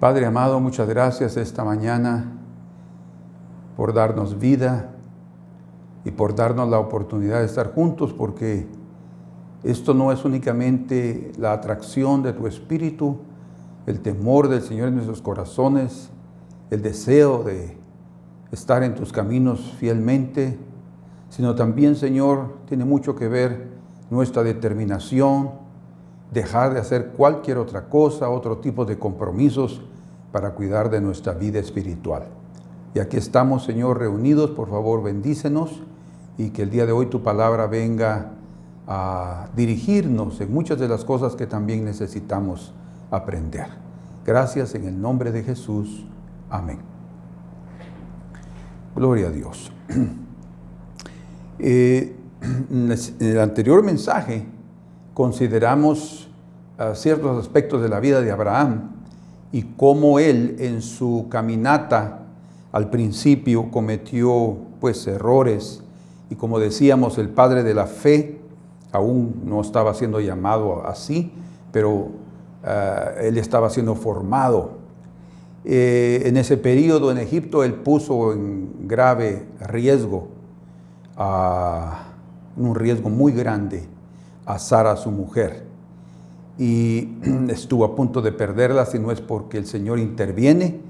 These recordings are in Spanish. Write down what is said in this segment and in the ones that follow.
Padre amado, muchas gracias esta mañana por darnos vida y por darnos la oportunidad de estar juntos, porque esto no es únicamente la atracción de tu Espíritu, el temor del Señor en nuestros corazones, el deseo de estar en tus caminos fielmente, sino también, Señor, tiene mucho que ver nuestra determinación, dejar de hacer cualquier otra cosa, otro tipo de compromisos para cuidar de nuestra vida espiritual. Y aquí estamos, Señor, reunidos. Por favor, bendícenos y que el día de hoy tu palabra venga a dirigirnos en muchas de las cosas que también necesitamos aprender. Gracias en el nombre de Jesús. Amén. Gloria a Dios. En el anterior mensaje consideramos ciertos aspectos de la vida de Abraham y cómo él en su caminata al principio cometió errores, y como decíamos, el padre de la fe aún no estaba siendo llamado así, pero él estaba siendo formado. En ese periodo en Egipto él puso en grave riesgo, un riesgo muy grande, a Sara, su mujer, y estuvo a punto de perderla si no es porque el Señor interviene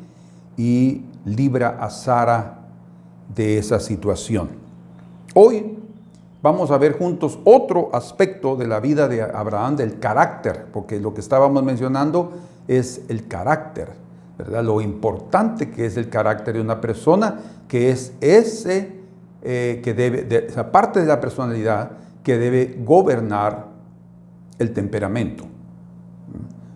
y libra a Sara de esa situación. Hoy vamos a ver juntos otro aspecto de la vida de Abraham, del carácter, porque lo que estábamos mencionando es el carácter, ¿verdad? Lo importante que es el carácter de una persona, que es esa parte de la personalidad que debe gobernar el temperamento.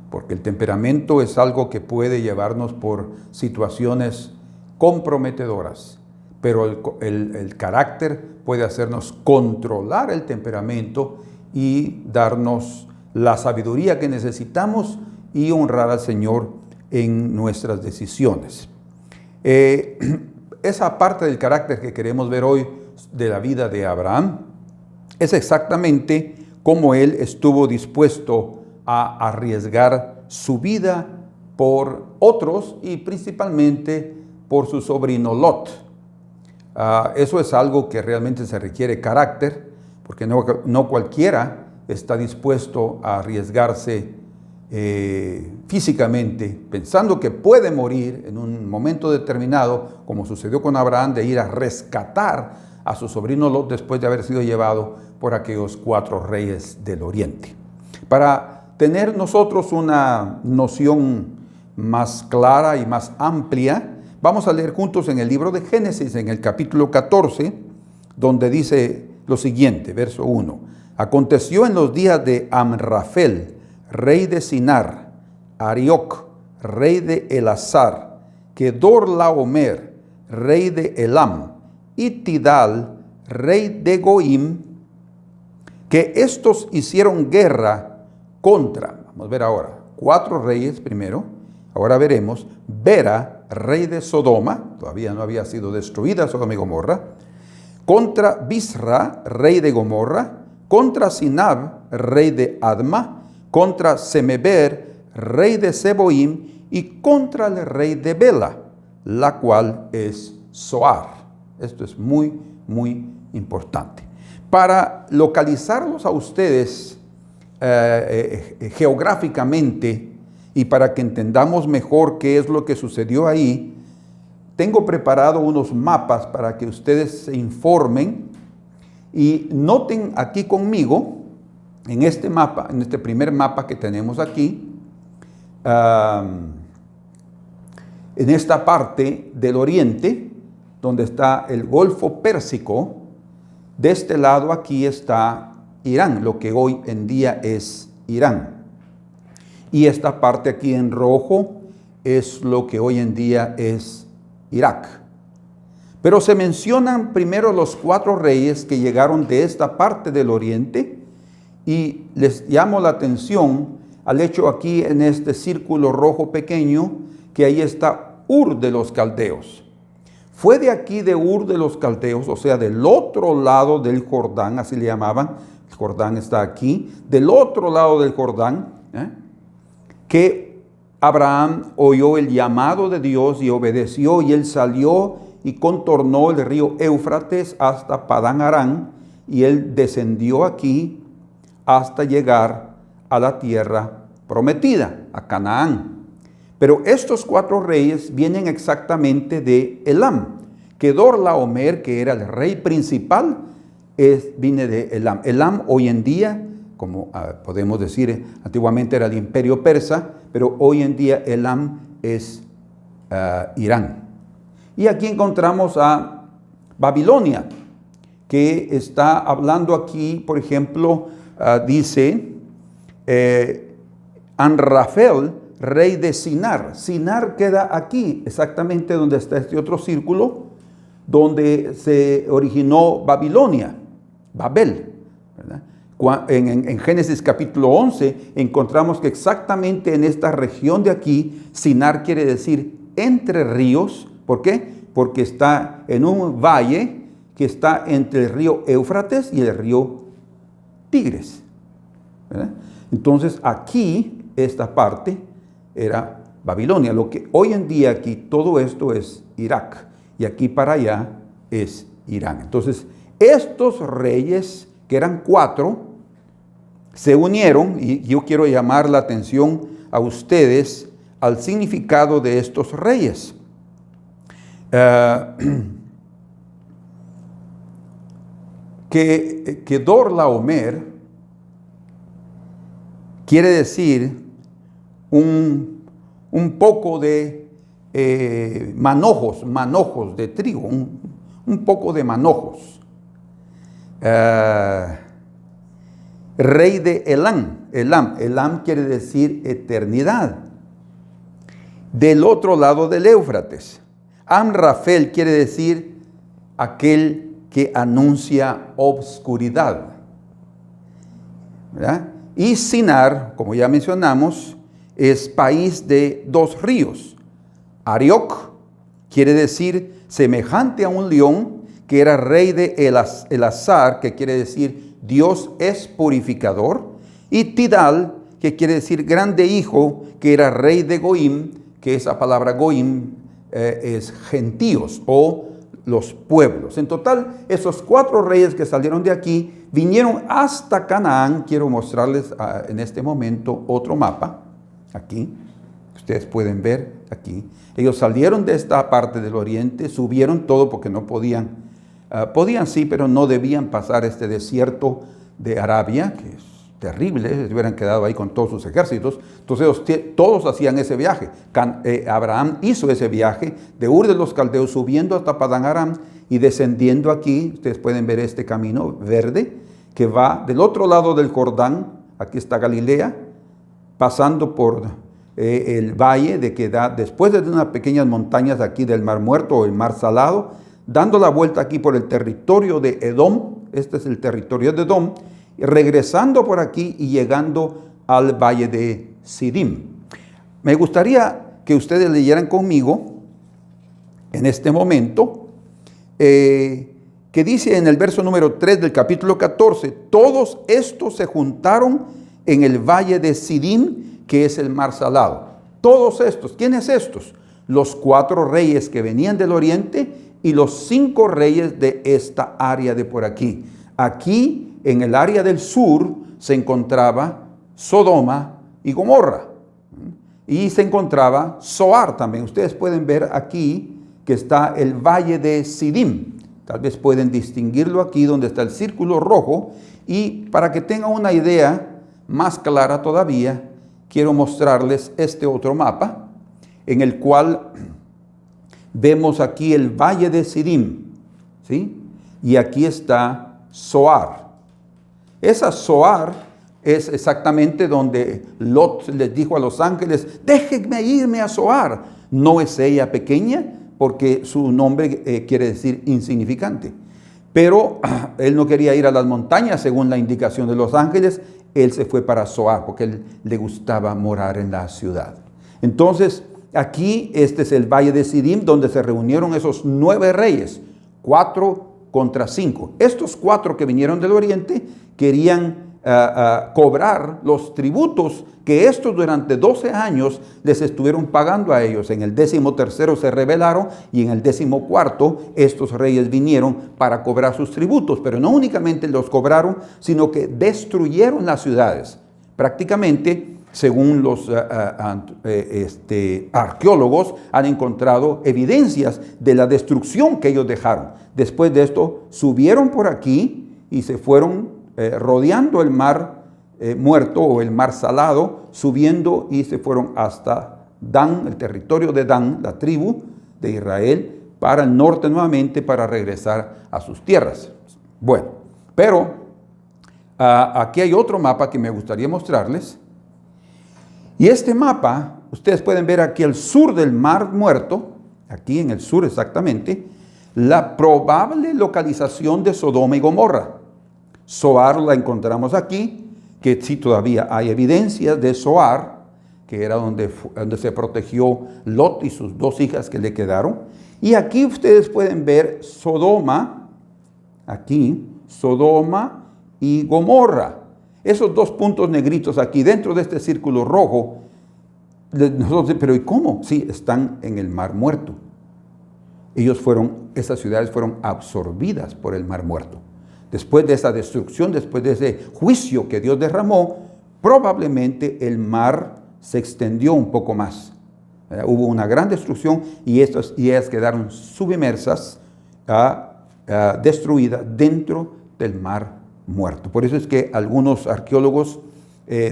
Porque el temperamento es algo que puede llevarnos por situaciones comprometedoras, pero el carácter puede hacernos controlar el temperamento y darnos la sabiduría que necesitamos y honrar al Señor en nuestras decisiones. Esa parte del carácter que queremos ver hoy de la vida de Abraham es exactamente cómo él estuvo dispuesto a arriesgar su vida por otros y principalmente por su sobrino Lot. Eso es algo que realmente se requiere carácter, porque no cualquiera está dispuesto a arriesgarse físicamente, pensando que puede morir en un momento determinado, como sucedió con Abraham, de ir a rescatar a su sobrino Lot después de haber sido llevado por aquellos 4 reyes del oriente. Para tener nosotros una noción más clara y más amplia, vamos a leer juntos en el libro de Génesis, en el capítulo 14, donde dice lo siguiente, verso 1. Aconteció en los días de Amrafel, rey de Sinar, Arioc, rey de Elazar, Kedorlaomer, rey de Elam, y Tidal, rey de Goim, que estos hicieron guerra contra, vamos a ver ahora, 4 reyes primero, ahora veremos, Bera, rey de Sodoma, todavía no había sido destruida Sodoma y Gomorra, contra Bisra, rey de Gomorra, contra Sinab, rey de Adma, contra Semeber, rey de Seboim, y contra el rey de Bela, la cual es Zoar. Esto es muy, muy importante. Para localizarlos a ustedes geográficamente y para que entendamos mejor qué es lo que sucedió ahí, tengo preparado unos mapas para que ustedes se informen y noten aquí conmigo, en este mapa, en este primer mapa que tenemos aquí, en esta parte del oriente, donde está el Golfo Pérsico, de este lado aquí está Irán, lo que hoy en día es Irán. Y esta parte aquí en rojo es lo que hoy en día es Irak. Pero se mencionan primero los 4 reyes que llegaron de esta parte del oriente, y les llamo la atención al hecho aquí en este círculo rojo pequeño, que ahí está Ur de los Caldeos. Fue de aquí de Ur de los Caldeos, o sea, del otro lado del Jordán, así le llamaban, el Jordán está aquí, del otro lado del Jordán, que Abraham oyó el llamado de Dios y obedeció, y él salió y contornó el río Éufrates hasta Padán Aram, y él descendió aquí hasta llegar a la tierra prometida, a Canaán. Pero estos 4 reyes vienen exactamente de Elam. Kedorlaomer, que era el rey principal, viene de Elam. Elam hoy en día, como podemos decir, antiguamente era el imperio persa, pero hoy en día Elam es Irán. Y aquí encontramos a Babilonia, que está hablando aquí, por ejemplo, dice Anrafel, rey de Sinar. Sinar queda aquí, exactamente donde está este otro círculo, donde se originó Babilonia, Babel, ¿verdad? En Génesis capítulo 11 encontramos que exactamente en esta región de aquí, Sinar quiere decir entre ríos. ¿Por qué? Porque está en un valle que está entre el río Éufrates y el río Tigres, ¿verdad? Entonces aquí, esta parte era Babilonia. Lo que hoy en día aquí, todo esto es Irak, y aquí para allá es Irán. Entonces, estos reyes, que eran 4, se unieron, y yo quiero llamar la atención a ustedes al significado de estos reyes. Que Kedorlaomer quiere decir un poco de manojos de trigo, un poco de manojos. Rey de Elam quiere decir eternidad. Del otro lado del Éufrates. Amrafel quiere decir aquel que anuncia obscuridad, ¿verdad? Y Sinar, como ya mencionamos, es país de 2 ríos. Arioc quiere decir semejante a un león, que era rey de Elazar, que quiere decir Dios es purificador. Y Tidal, que quiere decir grande hijo, que era rey de Goim, que esa palabra Goim es gentíos o los pueblos. En total, esos 4 reyes que salieron de aquí vinieron hasta Canaán. Quiero mostrarles en este momento otro mapa, aquí, ustedes pueden ver aquí. Ellos salieron de esta parte del oriente, subieron todo porque no podían, podían sí, pero no debían pasar este desierto de Arabia, que es terrible, se hubieran quedado ahí con todos sus ejércitos. Entonces todos hacían ese viaje. Abraham hizo ese viaje de Ur de los Caldeos, subiendo hasta Padán Aram y descendiendo aquí. Ustedes pueden ver este camino verde que va del otro lado del Jordán. Aquí está Galilea, pasando por el valle de que da después de unas pequeñas montañas aquí del Mar Muerto o el Mar Salado, dando la vuelta aquí por el territorio de Edom. Este es el territorio de Edom, regresando por aquí y llegando al valle de Sidim. Me gustaría que ustedes leyeran conmigo en este momento, que dice en el verso número 3 del capítulo 14, todos estos se juntaron en el valle de Sidim, que es el Mar Salado. Todos estos, ¿quiénes estos? Los 4 reyes que venían del oriente y los 5 reyes de esta área de por aquí. Aquí, en el área del sur, se encontraba Sodoma y Gomorra. Y se encontraba Zoar también. Ustedes pueden ver aquí que está el valle de Sidim. Tal vez pueden distinguirlo aquí donde está el círculo rojo. Y para que tengan una idea más clara todavía, quiero mostrarles este otro mapa, en el cual vemos aquí el valle de Sidim, ¿sí? Y aquí está Zoar. Esa Zoar es exactamente donde Lot les dijo a los ángeles, déjenme irme a Zoar. No es ella pequeña, porque su nombre quiere decir insignificante. Pero él no quería ir a las montañas según la indicación de los ángeles. Él se fue para Zoar porque él le gustaba morar en la ciudad. Entonces, aquí este es el valle de Sidim, donde se reunieron esos 9 reyes, 4 contra 5. Estos 4 que vinieron del oriente querían cobrar los tributos que estos durante 12 años les estuvieron pagando a ellos. En el 13º se rebelaron y en el 14º estos reyes vinieron para cobrar sus tributos, pero no únicamente los cobraron, sino que destruyeron las ciudades. Prácticamente, según los arqueólogos, han encontrado evidencias de la destrucción que ellos dejaron. Después de esto, subieron por aquí y se fueron rodeando el mar muerto o el mar salado, subiendo y se fueron hasta Dan, el territorio de Dan, la tribu de Israel, para el norte nuevamente para regresar a sus tierras. Bueno, pero aquí hay otro mapa que me gustaría mostrarles. Y este mapa, ustedes pueden ver aquí al sur del mar muerto, aquí en el sur exactamente, la probable localización de Sodoma y Gomorra. Zoar la encontramos aquí, que sí todavía hay evidencias de Zoar, que era donde se protegió Lot y sus 2 hijas que le quedaron. Y aquí ustedes pueden ver Sodoma, aquí, Sodoma y Gomorra. Esos 2 puntos negritos aquí dentro de este círculo rojo, nosotros, pero ¿y cómo? Sí, están en el mar muerto. Esas ciudades fueron absorbidas por el mar muerto. Después de esa destrucción, después de ese juicio que Dios derramó, probablemente el mar se extendió un poco más. Hubo una gran destrucción y ellas quedaron sumergidas, destruidas dentro del mar muerto. Por eso es que algunos arqueólogos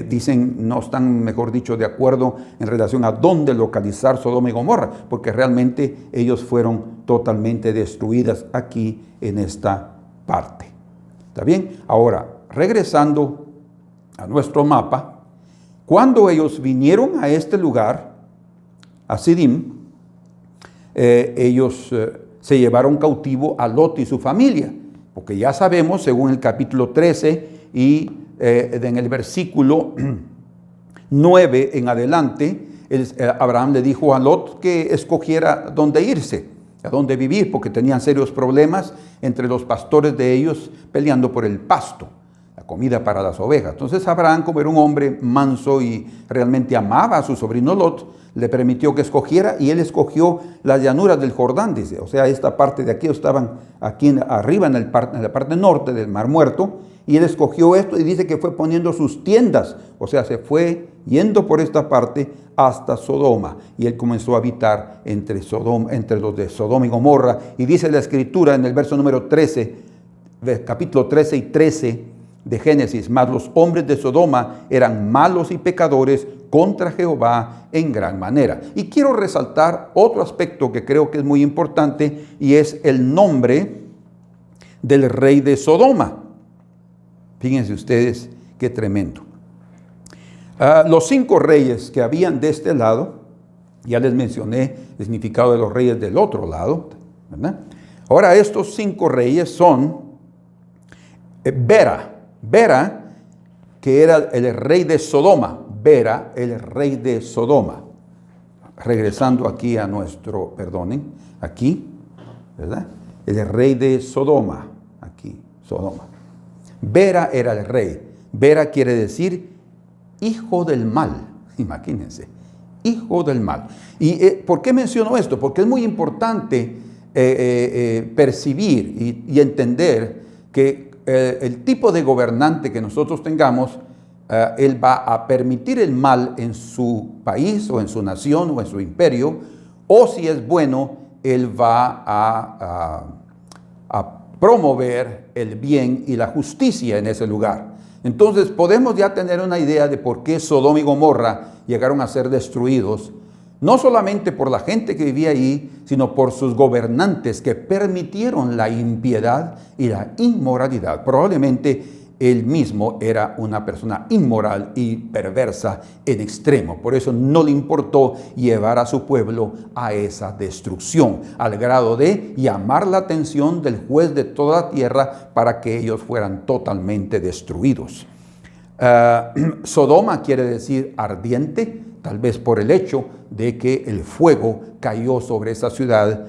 dicen, no están, mejor dicho, de acuerdo en relación a dónde localizar Sodoma y Gomorra, porque realmente ellos fueron totalmente destruidas aquí en esta parte. ¿Está bien? Ahora, regresando a nuestro mapa, cuando ellos vinieron a este lugar, a Sidim, ellos se llevaron cautivo a Lot y su familia, porque ya sabemos, según el capítulo 13 y en el versículo 9 en adelante, Abraham le dijo a Lot que escogiera dónde irse, a dónde vivir, porque tenían serios problemas entre los pastores de ellos peleando por el pasto, la comida para las ovejas. Entonces Abraham, como era un hombre manso y realmente amaba a su sobrino Lot, le permitió que escogiera y él escogió las llanuras del Jordán, dice. O sea, esta parte de aquí estaban aquí arriba en la parte norte del Mar Muerto, y él escogió esto y dice que fue poniendo sus tiendas, o sea, se fue yendo por esta parte hasta Sodoma, y él comenzó a habitar entre los de Sodoma y Gomorra, y dice la escritura en el verso número 13, capítulo 13 y 13 de Génesis: mas los hombres de Sodoma eran malos y pecadores contra Jehová en gran manera. Y quiero resaltar otro aspecto que creo que es muy importante, y es el nombre del rey de Sodoma. Fíjense ustedes qué tremendo. Los 5 reyes que habían de este lado, ya les mencioné el significado de los reyes del otro lado, ¿verdad? Ahora estos 5 reyes son Bera, que era el rey de Sodoma, Bera, el rey de Sodoma. Regresando aquí a nuestro, perdonen, aquí, ¿verdad? El rey de Sodoma, aquí, Sodoma. Bera era el rey. Bera quiere decir hijo del mal. Imagínense, hijo del mal. ¿Y por qué menciono esto? Porque es muy importante percibir y entender que el tipo de gobernante que nosotros tengamos, él va a permitir el mal en su país o en su nación o en su imperio, o si es bueno, él va a promover el bien y la justicia en ese lugar. Entonces podemos ya tener una idea de por qué Sodoma y Gomorra llegaron a ser destruidos, no solamente por la gente que vivía ahí, sino por sus gobernantes que permitieron la impiedad y la inmoralidad. Probablemente él mismo era una persona inmoral y perversa en extremo. Por eso no le importó llevar a su pueblo a esa destrucción, al grado de llamar la atención del juez de toda la tierra para que ellos fueran totalmente destruidos. Sodoma quiere decir ardiente, tal vez por el hecho de que el fuego cayó sobre esa ciudad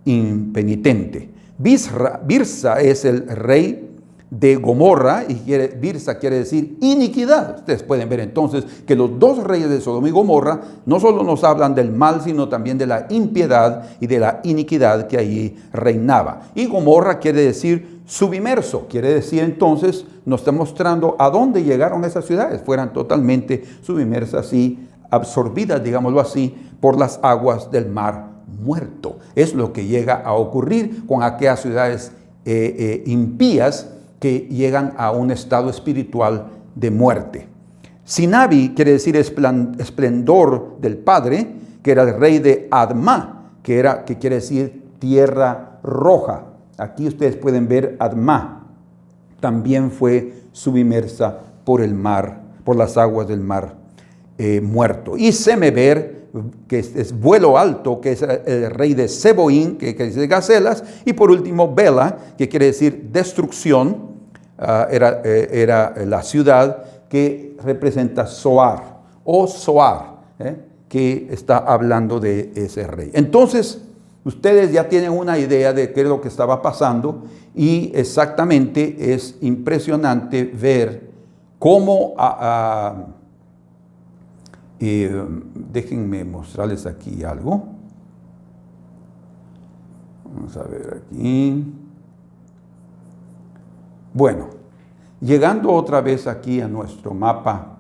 impenitente. Birsa es el rey de Gomorra, y Birsa quiere decir iniquidad. Ustedes pueden ver entonces que los dos reyes de Sodoma y Gomorra no solo nos hablan del mal, sino también de la impiedad y de la iniquidad que allí reinaba. Y Gomorra quiere decir submerso, quiere decir entonces, nos está mostrando a dónde llegaron esas ciudades, fueran totalmente submersas y absorbidas, digámoslo así, por las aguas del mar muerto. Es lo que llega a ocurrir con aquellas ciudades impías que llegan a un estado espiritual de muerte. Sinabi quiere decir esplendor del Padre, que era el rey de Adma, que quiere decir tierra roja. Aquí ustedes pueden ver Adma. También fue submersa por el mar, por las aguas del mar muerto. Y Semeber, que es vuelo alto, que es el rey de Seboín, que quiere decir gacelas. Y por último, Bela, que quiere decir destrucción. Era la ciudad que representa Zoar o Zoar, que está hablando de ese rey. Entonces, ustedes ya tienen una idea de qué es lo que estaba pasando, y exactamente es impresionante ver cómo, déjenme mostrarles aquí algo. Vamos a ver aquí. Bueno, llegando otra vez aquí a nuestro mapa,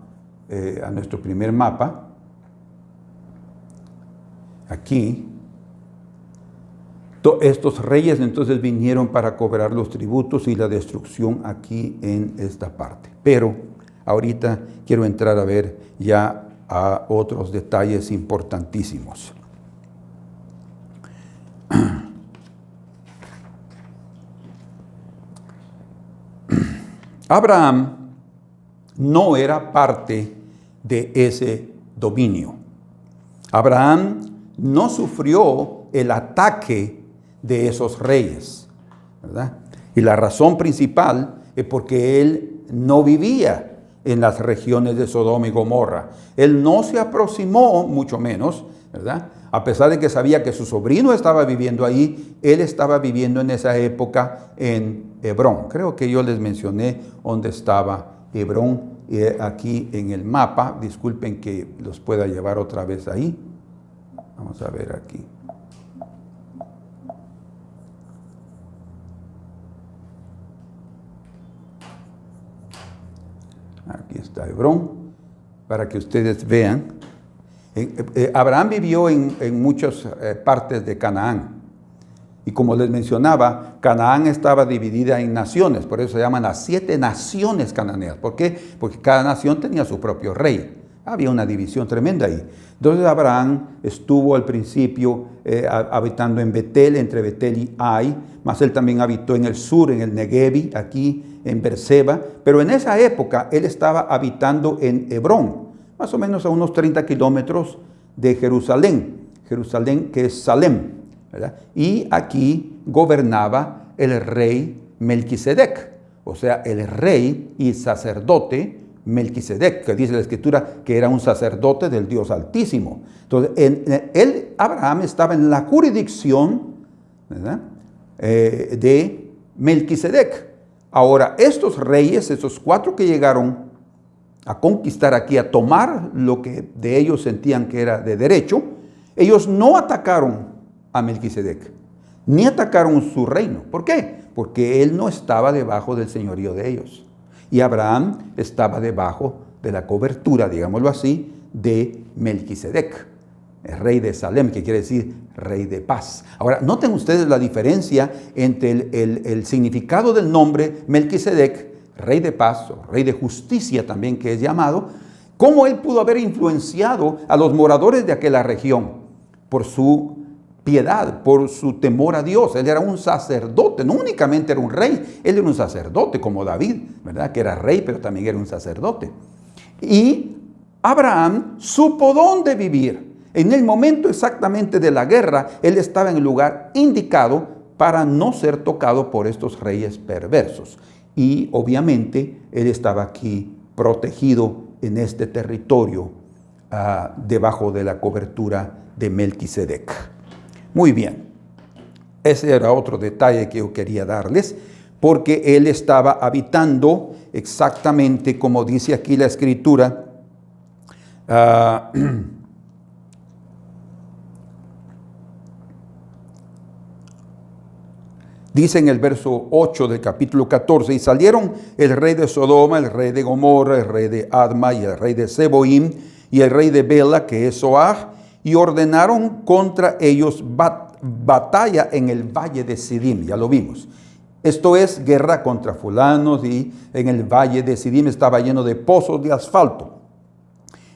a nuestro primer mapa, aquí, estos reyes entonces vinieron para cobrar los tributos y la destrucción aquí en esta parte. Pero ahorita quiero entrar a ver ya a otros detalles importantísimos. Abraham no era parte de ese dominio. Abraham no sufrió el ataque de esos reyes, ¿verdad? Y la razón principal es porque él no vivía en las regiones de Sodoma y Gomorra. Él no se aproximó, mucho menos, ¿verdad? A pesar de que sabía que su sobrino estaba viviendo ahí, él estaba viviendo en esa época en Hebrón. Creo que yo les mencioné dónde estaba Hebrón aquí en el mapa. Disculpen que los pueda llevar otra vez ahí. Vamos a ver aquí. Aquí está Hebrón, para que ustedes vean. Abraham vivió en muchas partes de Canaán. Y como les mencionaba, Canaán estaba dividida en naciones, por eso se llaman las 7 naciones cananeas. ¿Por qué? Porque cada nación tenía su propio rey. Había una división tremenda ahí. Entonces Abraham estuvo al principio habitando en Betel, entre Betel y Ai, mas él también habitó en el sur, en el Negevi, aquí en Berseba. Pero en esa época él estaba habitando en Hebrón, más o menos a unos 30 kilómetros de Jerusalén. Jerusalén, que es Salem, ¿verdad? Y aquí gobernaba el rey Melquisedec, o sea, el rey y sacerdote Melquisedec, que dice la Escritura que era un sacerdote del Dios Altísimo. Entonces, Abraham estaba en la jurisdicción, ¿verdad?, de Melquisedec. Ahora, estos reyes, esos 4 que llegaron a conquistar aquí, a tomar lo que de ellos sentían que era de derecho, ellos no atacaron a Melquisedec, ni atacaron su reino. ¿Por qué? Porque él no estaba debajo del señorío de ellos. Y Abraham estaba debajo de la cobertura, digámoslo así, de Melquisedec, el rey de Salem, que quiere decir rey de paz. Ahora, noten ustedes la diferencia entre el significado del nombre Melquisedec, rey de paz, o rey de justicia también, que es llamado, cómo él pudo haber influenciado a los moradores de aquella región por su piedad, por su temor a Dios. Él era un sacerdote, no únicamente era un rey, él era un sacerdote como David, ¿verdad?, que era rey, pero también era un sacerdote. Y Abraham supo dónde vivir. En el momento exactamente de la guerra, él estaba en el lugar indicado para no ser tocado por estos reyes perversos. Y obviamente él estaba aquí protegido en este territorio, debajo de la cobertura de Melquisedec. Muy bien, ese era otro detalle que yo quería darles. porque él estaba habitando exactamente como dice aquí la Escritura. Dice en el verso 8 del capítulo 14, y salieron el rey de Sodoma, el rey de Gomorra, el rey de Adma y el rey de Seboim y el rey de Bela, que es Zoar, y ordenaron contra ellos batalla en el valle de Sidim. Ya lo vimos. Esto es guerra contra fulanos, y en el valle de Sidim estaba lleno de pozos de asfalto.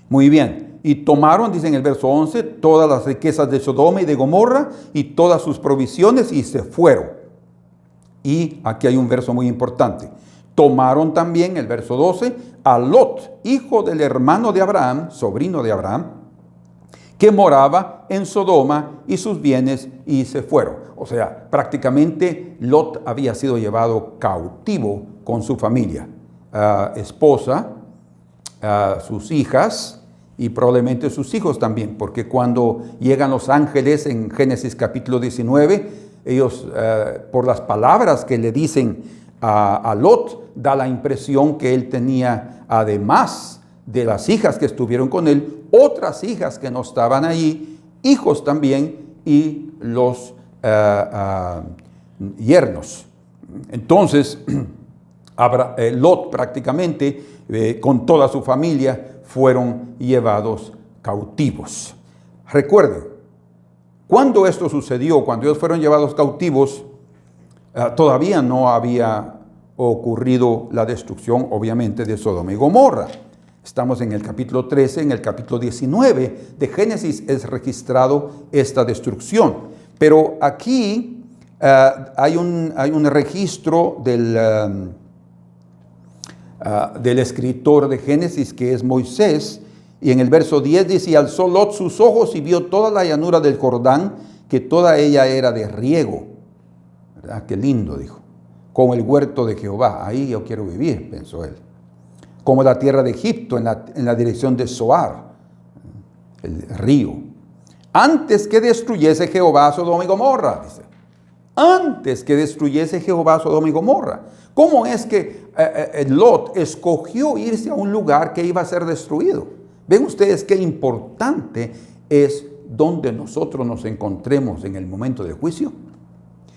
Muy bien. Y tomaron, dice en el verso 11, todas las riquezas de Sodoma y de Gomorra y todas sus provisiones, y se fueron. Y aquí hay un verso muy importante. Tomaron también, el verso 12, a Lot, hijo del hermano de Abraham, sobrino de Abraham, que moraba en Sodoma, y sus bienes, y se fueron. O sea, prácticamente Lot había sido llevado cautivo con su familia, esposa, sus hijas y probablemente sus hijos también, porque cuando llegan los ángeles en Génesis capítulo 19, ellos, por las palabras que le dicen a Lot, da la impresión que él tenía, además de las hijas que estuvieron con él, otras hijas que no estaban allí, hijos también, y los yernos. Entonces, Lot prácticamente, con toda su familia, fueron llevados cautivos. Recuerden, cuando esto sucedió, cuando ellos fueron llevados cautivos, todavía no había ocurrido la destrucción, obviamente, de Sodoma y Gomorra. Estamos en el capítulo 13, en el capítulo 19 de Génesis es registrado esta destrucción. Pero aquí hay un registro del escritor de Génesis, que es Moisés, y en el verso 10 dice, y alzó Lot sus ojos y vio toda la llanura del Jordán, que toda ella era de riego. ¿Verdad? Qué lindo, dijo. Como el huerto de Jehová, ahí yo quiero vivir, pensó él. Como la tierra de Egipto, en la dirección de Zoar, el río. Antes que destruyese Jehová Sodoma y Gomorra, dice. Antes que destruyese Jehová Sodoma y Gomorra. ¿Cómo es que Lot escogió irse a un lugar que iba a ser destruido? ¿Ven ustedes qué importante es donde nosotros nos encontremos en el momento del juicio?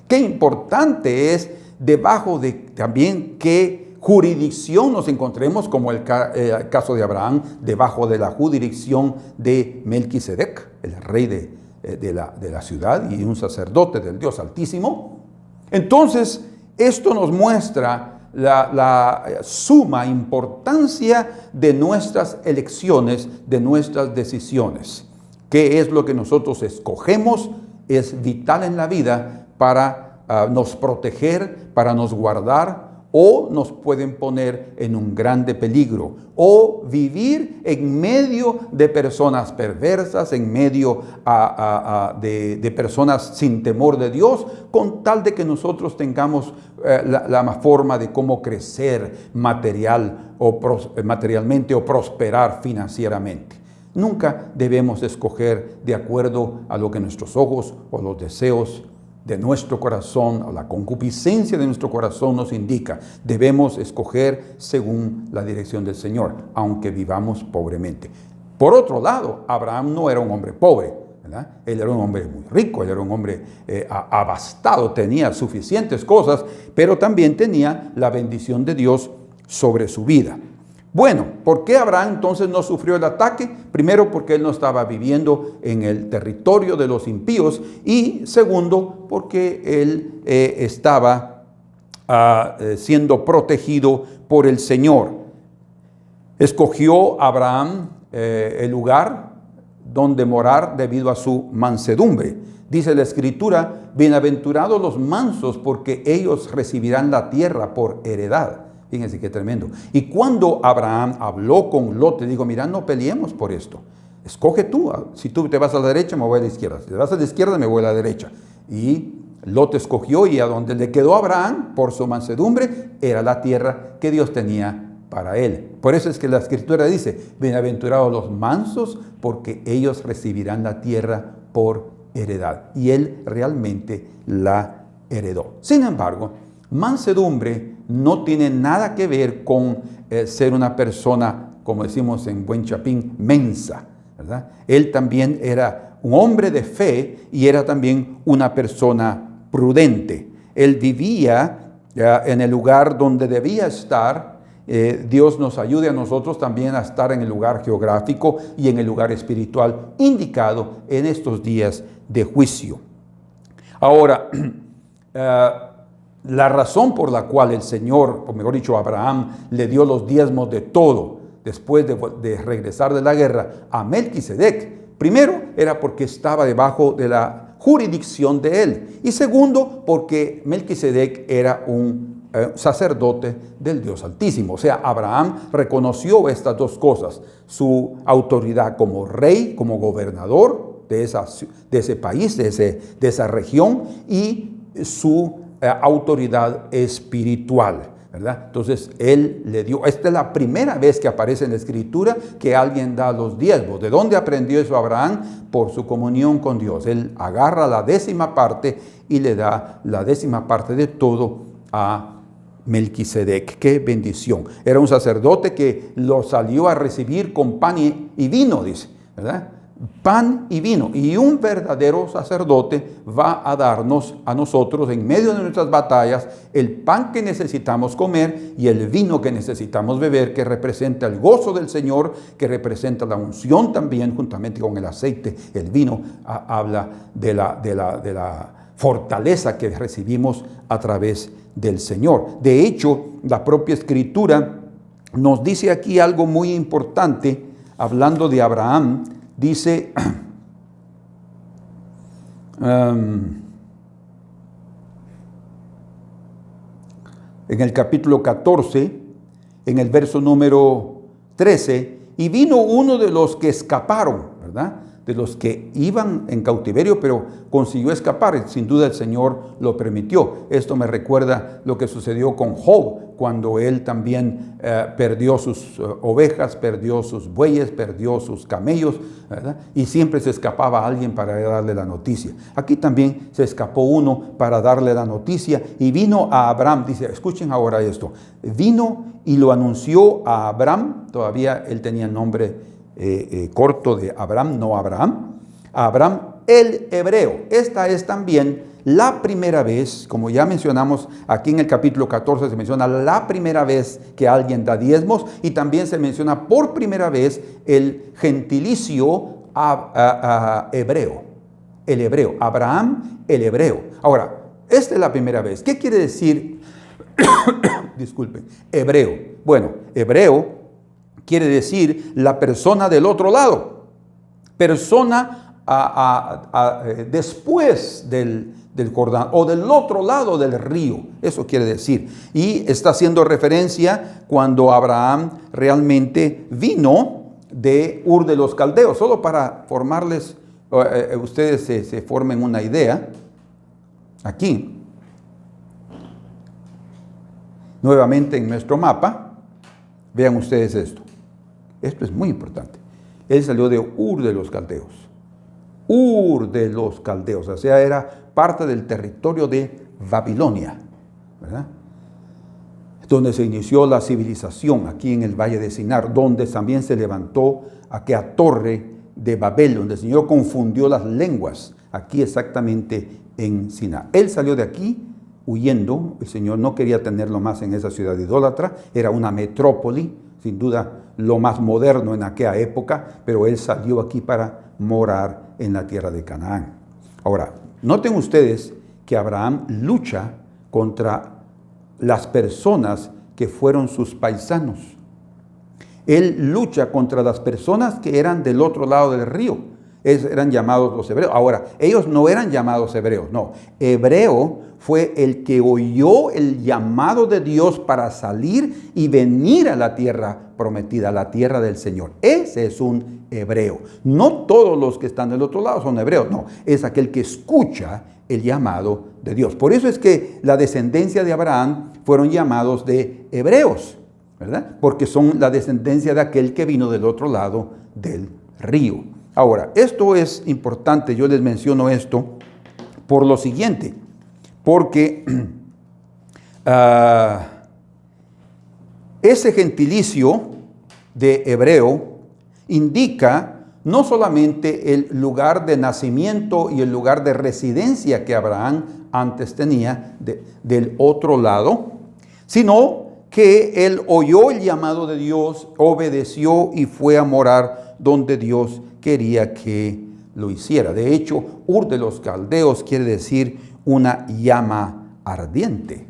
Qué importante es debajo de también qué jurisdicción nos encontremos, como el caso de Abraham, debajo de la jurisdicción de Melquisedec, el rey de la ciudad y un sacerdote del Dios Altísimo. Entonces, esto nos muestra la suma importancia de nuestras elecciones, de nuestras decisiones. ¿Qué es lo que nosotros escogemos? Es vital en la vida para nos proteger, para nos guardar, o nos pueden poner en un grande peligro, o vivir en medio de personas perversas, en medio de personas sin temor de Dios, con tal de que nosotros tengamos la forma de cómo crecer materialmente o prosperar financieramente. Nunca debemos escoger de acuerdo a lo que nuestros ojos o los deseos de nuestro corazón o la concupiscencia de nuestro corazón nos indica. Debemos escoger según la dirección del Señor, aunque vivamos pobremente. Por otro lado, Abraham no era un hombre pobre, ¿verdad? Él era un hombre muy rico, él era un hombre abastado, tenía suficientes cosas, pero también tenía la bendición de Dios sobre su vida. Bueno, ¿por qué Abraham entonces no sufrió el ataque? Primero, porque él no estaba viviendo en el territorio de los impíos, y segundo, porque él estaba siendo protegido por el Señor. Escogió Abraham el lugar donde morar debido a su mansedumbre. Dice la Escritura, bienaventurados los mansos, porque ellos recibirán la tierra por heredad. Fíjense qué tremendo. Y cuando Abraham habló con Lot, le dijo, mira, no peleemos por esto. Escoge tú. Si tú te vas a la derecha, me voy a la izquierda. Si te vas a la izquierda, me voy a la derecha. Y Lot escogió, y a donde le quedó a Abraham, por su mansedumbre, era la tierra que Dios tenía para él. Por eso es que la Escritura dice, bienaventurados los mansos, porque ellos recibirán la tierra por heredad. Y él realmente la heredó. Sin embargo, Mansedumbre no tiene nada que ver con ser una persona, como decimos en buen chapín, mensa, ¿verdad? Él también era un hombre de fe y era también una persona prudente. Él vivía en el lugar donde debía estar. Dios nos ayude a nosotros también a estar en el lugar geográfico y en el lugar espiritual indicado en estos días de juicio. Ahora, la razón por la cual el Señor, o mejor dicho, Abraham, le dio los diezmos de todo después de regresar de la guerra a Melquisedec, primero era porque estaba debajo de la jurisdicción de él, y segundo porque Melquisedec era un sacerdote del Dios Altísimo. O sea, Abraham reconoció estas dos cosas: su autoridad como rey, como gobernador de ese país, de esa región, y su autoridad espiritual, ¿verdad? Entonces él le dio, esta es la primera vez que aparece en la Escritura que alguien da los diezmos. ¿De dónde aprendió eso Abraham? Por su comunión con Dios. Él agarra la 10ª parte y le da la 10ª parte de todo a Melquisedec. ¡Qué bendición! Era un sacerdote que lo salió a recibir con pan y vino, dice, ¿verdad? Pan y vino. Y un verdadero sacerdote va a darnos a nosotros, en medio de nuestras batallas, el pan que necesitamos comer y el vino que necesitamos beber, que representa el gozo del Señor, que representa la unción también, juntamente con el aceite. El vino habla de la fortaleza que recibimos a través del Señor. De hecho, la propia Escritura nos dice aquí algo muy importante, hablando de Abraham. Dice, en el capítulo 14, en el verso número 13, y vino uno de los que escaparon, ¿verdad? De los que iban en cautiverio, pero consiguió escapar. Sin duda el Señor lo permitió. Esto me recuerda lo que sucedió con Job, cuando él también perdió sus ovejas, perdió sus bueyes, perdió sus camellos, ¿verdad? Y siempre se escapaba alguien para darle la noticia. Aquí también se escapó uno para darle la noticia y vino a Abraham. Dice, escuchen ahora esto. Vino y lo anunció a Abraham. Todavía él tenía el nombre corto de Abraham, no Abraham. Abraham el hebreo. Esta es también la primera vez, como ya mencionamos aquí en el capítulo 14, se menciona la primera vez que alguien da diezmos, y también se menciona por primera vez el gentilicio hebreo. El hebreo. Abraham el hebreo. Ahora, esta es la primera vez. ¿Qué quiere decir? Disculpen. Hebreo. Bueno, hebreo quiere decir la persona del otro lado, persona después del Jordán o del otro lado del río. Eso quiere decir. Y está haciendo referencia cuando Abraham realmente vino de Ur de los Caldeos. Solo para formarles, ustedes se formen una idea. Aquí, nuevamente en nuestro mapa, vean ustedes esto. Esto es muy importante. Él salió de Ur de los Caldeos. Ur de los Caldeos, o sea, era parte del territorio de Babilonia, ¿verdad? Donde se inició la civilización, aquí en el Valle de Sinar, donde también se levantó aquella torre de Babel, donde el Señor confundió las lenguas, aquí exactamente en Sinar. Él salió de aquí huyendo. El Señor no quería tenerlo más en esa ciudad idólatra, era una metrópoli, sin duda lo más moderno en aquella época, pero él salió aquí para morar en la tierra de Canaán. Ahora, noten ustedes que Abraham lucha contra las personas que fueron sus paisanos. Él lucha contra las personas que eran del otro lado del río. Eran llamados los hebreos. Ahora, ellos no eran llamados hebreos, no. Hebreo fue el que oyó el llamado de Dios para salir y venir a la tierra prometida, a la tierra del Señor. Ese es un hebreo. No todos los que están del otro lado son hebreos, no. Es aquel que escucha el llamado de Dios. Por eso es que la descendencia de Abraham fueron llamados de hebreos, ¿verdad? Porque son la descendencia de aquel que vino del otro lado del río. Ahora, esto es importante, yo les menciono esto por lo siguiente, porque Ese gentilicio de hebreo indica no solamente el lugar de nacimiento y el lugar de residencia que Abraham antes tenía del otro lado, sino que él oyó el llamado de Dios, obedeció y fue a morar donde Dios quería que lo hiciera. De hecho, Ur de los Caldeos quiere decir una llama ardiente.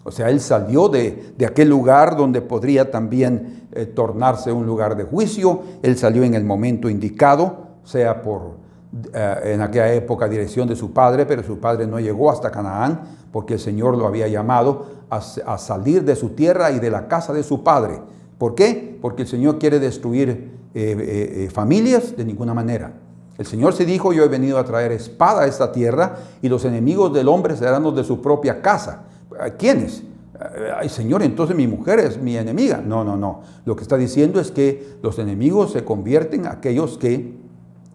O sea, él salió de aquel lugar donde podría también tornarse un lugar de juicio. Él salió en el momento indicado, sea por en aquella época dirección de su padre, pero su padre no llegó hasta Canaán porque el Señor lo había llamado a salir de su tierra y de la casa de su padre. ¿Por qué? Porque el Señor quiere destruir familias de ninguna manera. El Señor se dijo: yo he venido a traer espada a esta tierra y los enemigos del hombre serán los de su propia casa. ¿Quiénes? Ay, Señor, entonces mi mujer es mi enemiga. No. Lo que está diciendo es que los enemigos se convierten en aquellos que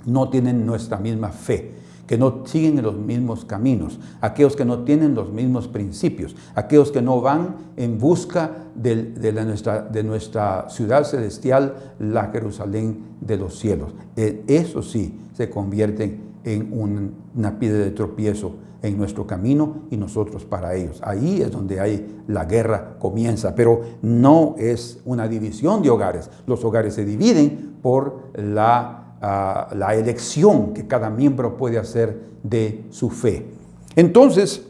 no tienen nuestra misma fe, que no siguen en los mismos caminos, aquellos que no tienen los mismos principios, aquellos que no van en busca de nuestra ciudad celestial, la Jerusalén de los cielos. Eso sí se convierten en una piedra de tropiezo en nuestro camino y nosotros para ellos. Ahí es donde la guerra comienza, pero no es una división de hogares. Los hogares se dividen por la elección que cada miembro puede hacer de su fe. Entonces,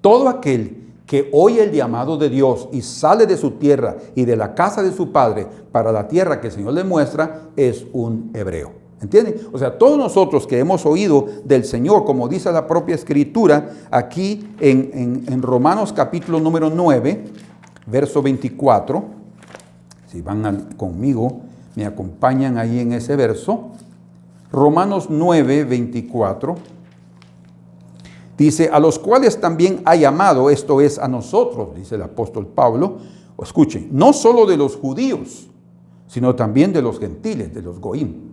todo aquel que oye el llamado de Dios y sale de su tierra y de la casa de su padre para la tierra que el Señor le muestra, es un hebreo. ¿Entienden? O sea, todos nosotros que hemos oído del Señor, como dice la propia Escritura, aquí en Romanos capítulo número 9, verso 24, si van conmigo, me acompañan ahí en ese verso, Romanos 9, 24, dice: a los cuales también ha llamado, esto es a nosotros, dice el apóstol Pablo, escuchen, no solo de los judíos, sino también de los gentiles, de los goim.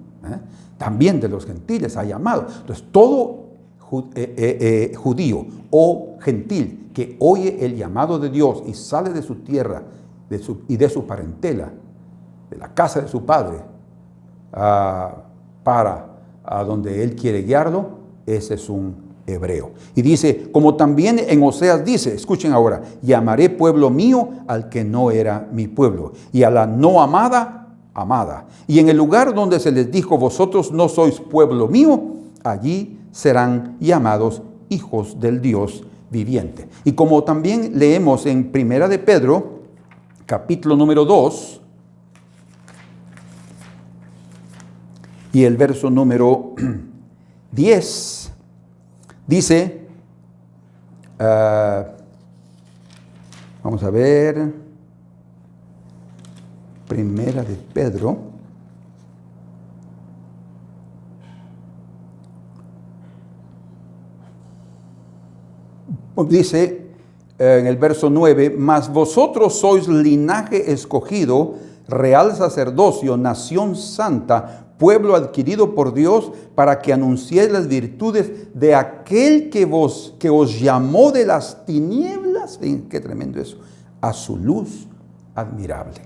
También de los gentiles ha llamado. Entonces, todo judío o gentil que oye el llamado de Dios y sale de su tierra y de su parentela, de la casa de su padre, para donde él quiere guiarlo, ese es un hebreo. Y dice, como también en Oseas dice, escuchen ahora: llamaré pueblo mío al que no era mi pueblo, y a la no amada, amada. Y en el lugar donde se les dijo: vosotros no sois pueblo mío, allí serán llamados hijos del Dios viviente. Y como también leemos en Primera de Pedro, capítulo número 2, y el verso número 10, dice, vamos a ver, Primera de Pedro, dice en el verso 9: mas vosotros sois linaje escogido, real sacerdocio, nación santa, pueblo adquirido por Dios, para que anunciéis las virtudes de aquel que os llamó de las tinieblas, qué tremendo eso, a su luz admirable.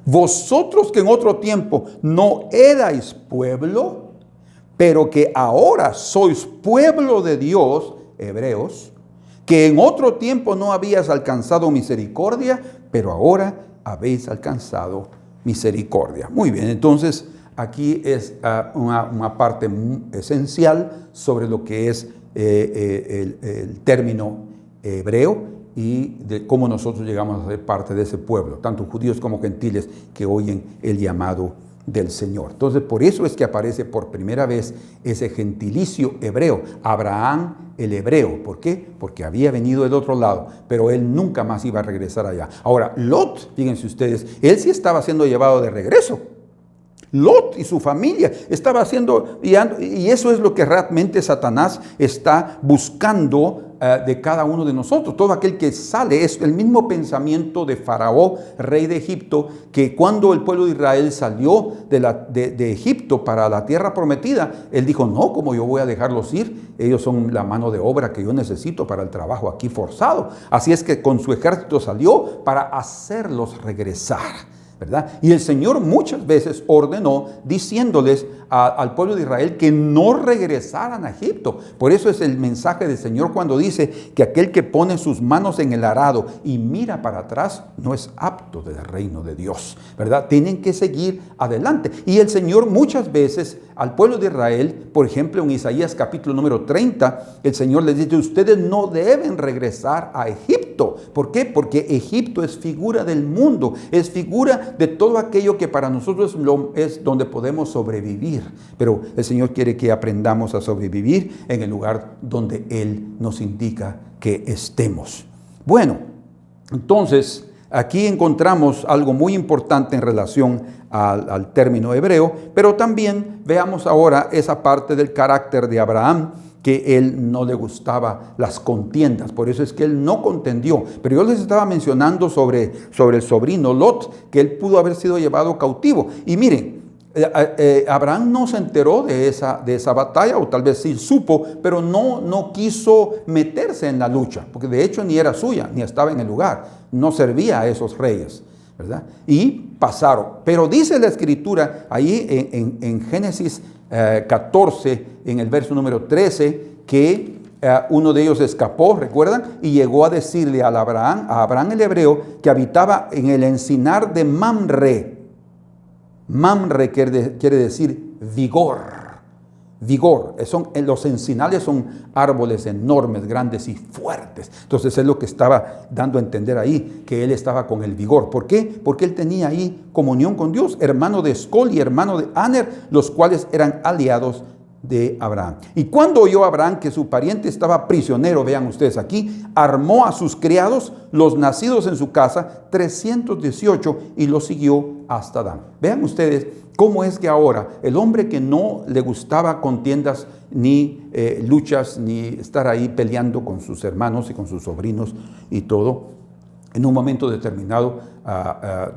Vosotros que en otro tiempo no erais pueblo, pero que ahora sois pueblo de Dios, hebreos, que en otro tiempo no habías alcanzado misericordia, pero ahora habéis alcanzado misericordia. Muy bien, entonces aquí es una parte esencial sobre lo que es el término hebreo y de cómo nosotros llegamos a ser parte de ese pueblo, tanto judíos como gentiles que oyen el llamado del Señor. Entonces, por eso es que aparece por primera vez ese gentilicio hebreo, Abraham el hebreo. ¿Por qué? Porque había venido del otro lado, pero él nunca más iba a regresar allá. Ahora, Lot, fíjense ustedes, él sí estaba siendo llevado de regreso. Lot y su familia estaba haciendo, y eso es lo que realmente Satanás está buscando de cada uno de nosotros. Todo aquel que sale es el mismo pensamiento de Faraón, rey de Egipto, que cuando el pueblo de Israel salió de Egipto para la tierra prometida, él dijo, no, ¿cómo yo voy a dejarlos ir? Ellos son la mano de obra que yo necesito para el trabajo aquí forzado. Así es que con su ejército salió para hacerlos regresar, ¿verdad? Y el Señor muchas veces ordenó diciéndoles al pueblo de Israel que no regresaran a Egipto. Por eso es el mensaje del Señor cuando dice que aquel que pone sus manos en el arado y mira para atrás no es apto del reino de Dios, ¿verdad? Tienen que seguir adelante. Y el Señor muchas veces al pueblo de Israel, por ejemplo en Isaías capítulo número 30, el Señor les dice, ustedes no deben regresar a Egipto. ¿Por qué? Porque Egipto es figura del mundo, es figura de todo aquello que para nosotros es donde podemos sobrevivir. Pero el Señor quiere que aprendamos a sobrevivir en el lugar donde Él nos indica que estemos. Bueno, entonces aquí encontramos algo muy importante en relación al término hebreo, pero también veamos ahora esa parte del carácter de Abraham, que él no le gustaba las contiendas, por eso es que él no contendió. Pero yo les estaba mencionando sobre el sobrino Lot, que él pudo haber sido llevado cautivo. Y miren, Abraham no se enteró de esa batalla, o tal vez sí supo, pero no quiso meterse en la lucha, porque de hecho ni era suya, ni estaba en el lugar, no servía a esos reyes, ¿verdad? Y pasaron. Pero dice la Escritura ahí en Génesis 14, en el verso número 13, que uno de ellos escapó, ¿recuerdan? Y llegó a decirle a Abraham el hebreo, que habitaba en el encinar de Mamre. Mamre quiere decir vigor. Vigor. Los encinales son árboles enormes, grandes y fuertes. Entonces es lo que estaba dando a entender ahí, que él estaba con el vigor. ¿Por qué? Porque él tenía ahí comunión con Dios, hermano de Escol y hermano de Aner, los cuales eran aliados de Abraham. Y cuando oyó Abraham que su pariente estaba prisionero, vean ustedes aquí, armó a sus criados, los nacidos en su casa, 318, y los siguió hasta Dan. Vean ustedes cómo es que ahora el hombre que no le gustaba contiendas ni luchas, ni estar ahí peleando con sus hermanos y con sus sobrinos y todo, en un momento determinado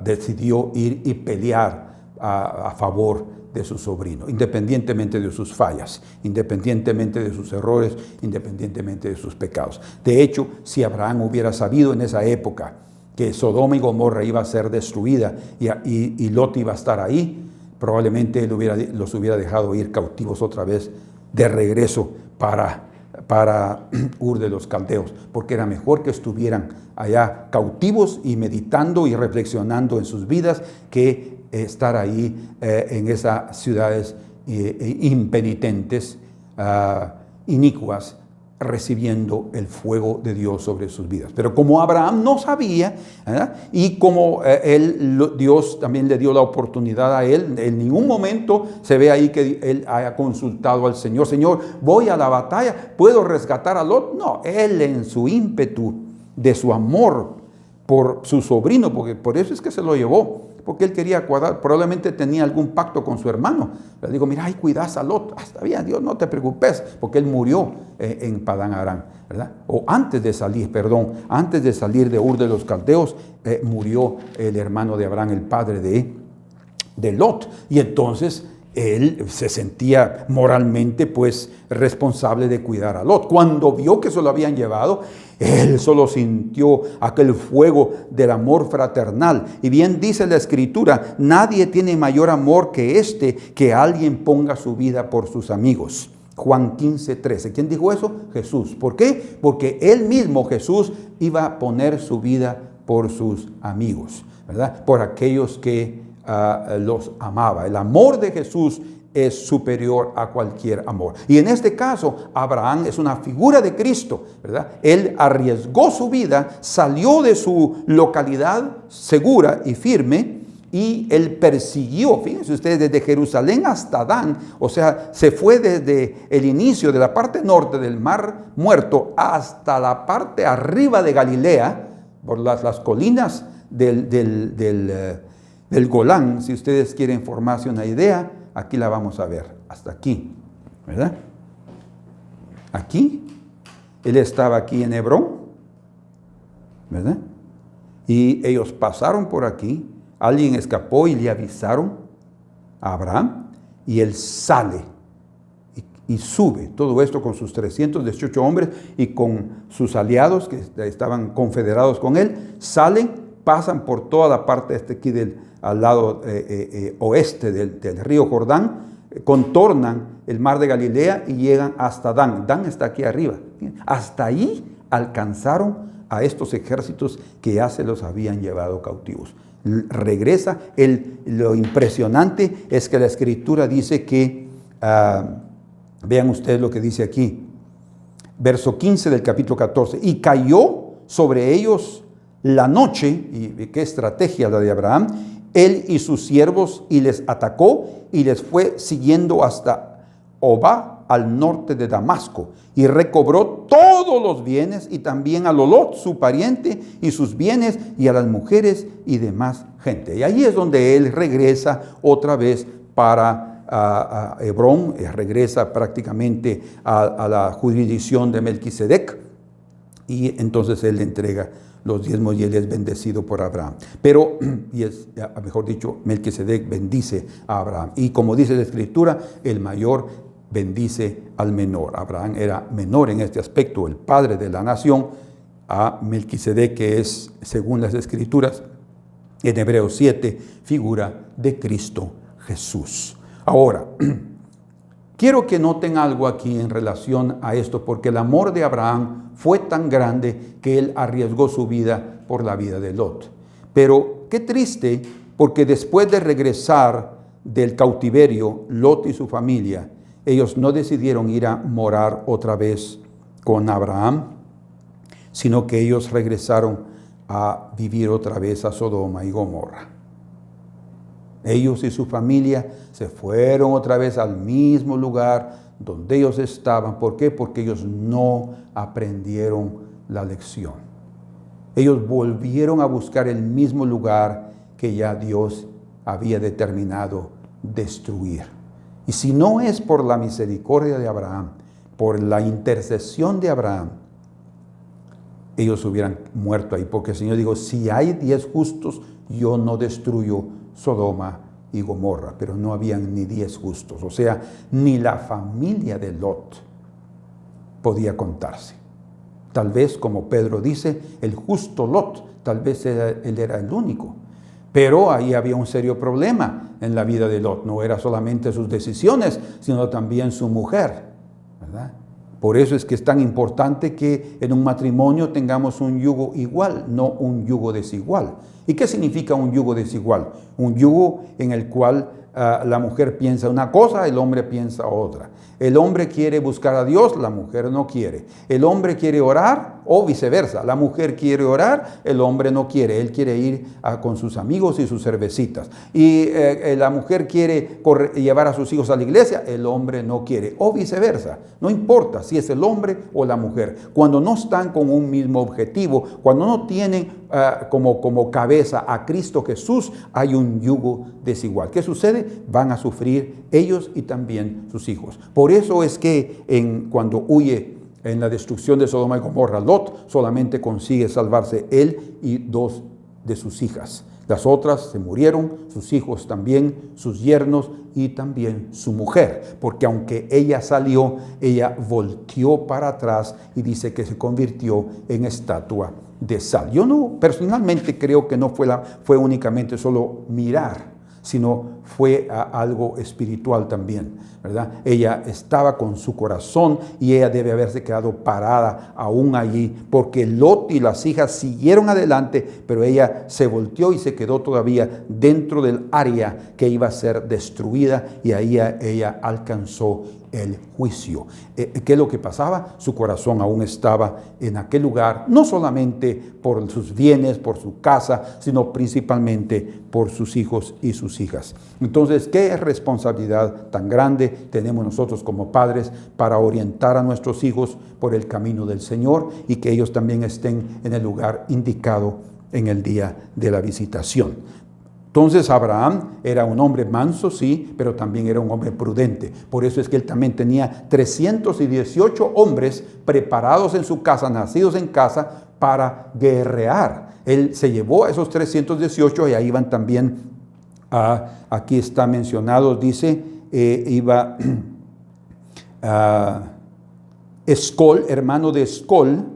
decidió ir y pelear a favor de su sobrino, independientemente de sus fallas, independientemente de sus errores, independientemente de sus pecados. De hecho, si Abraham hubiera sabido en esa época que Sodoma y Gomorra iba a ser destruida y Lot iba a estar ahí, probablemente él los hubiera dejado ir cautivos otra vez de regreso para Ur de los Caldeos, porque era mejor que estuvieran allá cautivos y meditando y reflexionando en sus vidas que estar ahí en esas ciudades impenitentes, inicuas, recibiendo el fuego de Dios sobre sus vidas. Pero como Abraham no sabía, y como Dios también le dio la oportunidad a él, en ningún momento se ve ahí que él haya consultado al Señor. Señor, voy a la batalla, ¿puedo rescatar a Lot? No, él en su ímpetu de su amor por su sobrino, porque por eso es que se lo llevó, porque él quería cuadrar, probablemente tenía algún pacto con su hermano. Le digo, mira, ay, cuidas a Lot. Está bien, Dios, no te preocupes, porque él murió en Padán Aram, ¿verdad? O antes de salir de Ur de los Caldeos, murió el hermano de Abraham, el padre de Lot. Y entonces él se sentía moralmente pues responsable de cuidar a Lot. Cuando vio que se lo habían llevado, él solo sintió aquel fuego del amor fraternal. Y bien dice la Escritura, nadie tiene mayor amor que que alguien ponga su vida por sus amigos. Juan 15:13. ¿Quién dijo eso? Jesús. ¿Por qué? Porque él mismo, Jesús, iba a poner su vida por sus amigos, ¿verdad? Por aquellos que los amaba. El amor de Jesús es superior a cualquier amor. Y en este caso, Abraham es una figura de Cristo, ¿verdad? Él arriesgó su vida, salió de su localidad segura y firme, y él persiguió, fíjense ustedes, desde Jerusalén hasta Dan, o sea, se fue desde el inicio de la parte norte del Mar Muerto hasta la parte arriba de Galilea, por las colinas del Golán. Si ustedes quieren formarse una idea, aquí la vamos a ver, hasta aquí, ¿verdad? Aquí, él estaba aquí en Hebrón, ¿verdad? Y ellos pasaron por aquí, alguien escapó y le avisaron a Abraham, y él sale y sube, todo esto con sus 318 hombres y con sus aliados que estaban confederados con él, salen, pasan por toda la parte aquí al lado oeste del río Jordán, contornan el mar de Galilea y llegan hasta Dan. Dan está aquí arriba. Hasta ahí alcanzaron a estos ejércitos que ya se los habían llevado cautivos. Regresa. Lo impresionante es que la Escritura dice que, vean ustedes lo que dice aquí, verso 15 del capítulo 14, y cayó sobre ellos la noche, y qué estrategia la de Abraham, él y sus siervos, y les atacó y les fue siguiendo hasta Obá, al norte de Damasco, y recobró todos los bienes, y también a Lot, su pariente, y sus bienes, y a las mujeres y demás gente. Y ahí es donde él regresa otra vez para a Hebrón, regresa prácticamente a la jurisdicción de Melquisedec, y entonces él le entrega los diezmos y él es bendecido por Abraham. Pero, mejor dicho, Melquisedec bendice a Abraham. Y como dice la Escritura, el mayor bendice al menor. Abraham era menor en este aspecto, el padre de la nación, a Melquisedec, que es, según las Escrituras, en Hebreos 7, figura de Cristo Jesús. Ahora, quiero que noten algo aquí en relación a esto, porque el amor de Abraham fue tan grande que él arriesgó su vida por la vida de Lot. Pero qué triste, porque después de regresar del cautiverio, Lot y su familia, ellos no decidieron ir a morar otra vez con Abraham, sino que ellos regresaron a vivir otra vez a Sodoma y Gomorra. Ellos y su familia se fueron otra vez al mismo lugar donde ellos estaban. ¿Por qué? Porque ellos no aprendieron la lección. Ellos volvieron a buscar el mismo lugar que ya Dios había determinado destruir. Y si no es por la misericordia de Abraham, por la intercesión de Abraham, ellos hubieran muerto ahí. Porque el Señor dijo, si hay 10 justos, yo no destruyo Sodoma y Gomorra. Pero no habían ni 10 justos. O sea, ni la familia de Lot podía contarse. Tal vez, como Pedro dice, el justo Lot, tal vez él era el único. Pero ahí había un serio problema en la vida de Lot. No era solamente sus decisiones, sino también su mujer, ¿verdad? Por eso es que es tan importante que en un matrimonio tengamos un yugo igual, no un yugo desigual. ¿Y qué significa un yugo desigual? Un yugo en el cual la mujer piensa una cosa, el hombre piensa otra. El hombre quiere buscar a Dios, la mujer no quiere. El hombre quiere orar o viceversa. La mujer quiere orar, el hombre no quiere. Él quiere ir con sus amigos y sus cervecitas. Y la mujer quiere llevar a sus hijos a la iglesia, el hombre no quiere. O viceversa. No importa si es el hombre o la mujer. Cuando no están con un mismo objetivo, cuando no tienen como cabeza a Cristo Jesús, hay un yugo desigual. ¿Qué sucede? Van a sufrir ellos y también sus hijos. Por eso es que cuando huye en la destrucción de Sodoma y Gomorra, Lot solamente consigue salvarse él y 2 de sus hijas. Las otras se murieron, sus hijos también, sus yernos y también su mujer. Porque aunque ella salió, ella volteó para atrás y dice que se convirtió en estatua de sal. Yo no, personalmente creo que no fue únicamente solo mirar, sino fue algo espiritual también, ¿verdad? Ella estaba con su corazón y ella debe haberse quedado parada aún allí, porque Lot y las hijas siguieron adelante, pero ella se volteó y se quedó todavía dentro del área que iba a ser destruida, y ahí ella alcanzó el juicio. ¿Qué es lo que pasaba? Su corazón aún estaba en aquel lugar, no solamente por sus bienes, por su casa, sino principalmente por sus hijos y sus hijas. Entonces, ¿qué responsabilidad tan grande tenemos nosotros como padres para orientar a nuestros hijos por el camino del Señor y que ellos también estén en el lugar indicado en el día de la visitación? Entonces Abraham era un hombre manso, sí, pero también era un hombre prudente. Por eso es que él también tenía 318 hombres preparados en su casa, nacidos en casa, para guerrear. Él se llevó a esos 318 y ahí van también, aquí está mencionado, dice, iba Escol, hermano de Escol,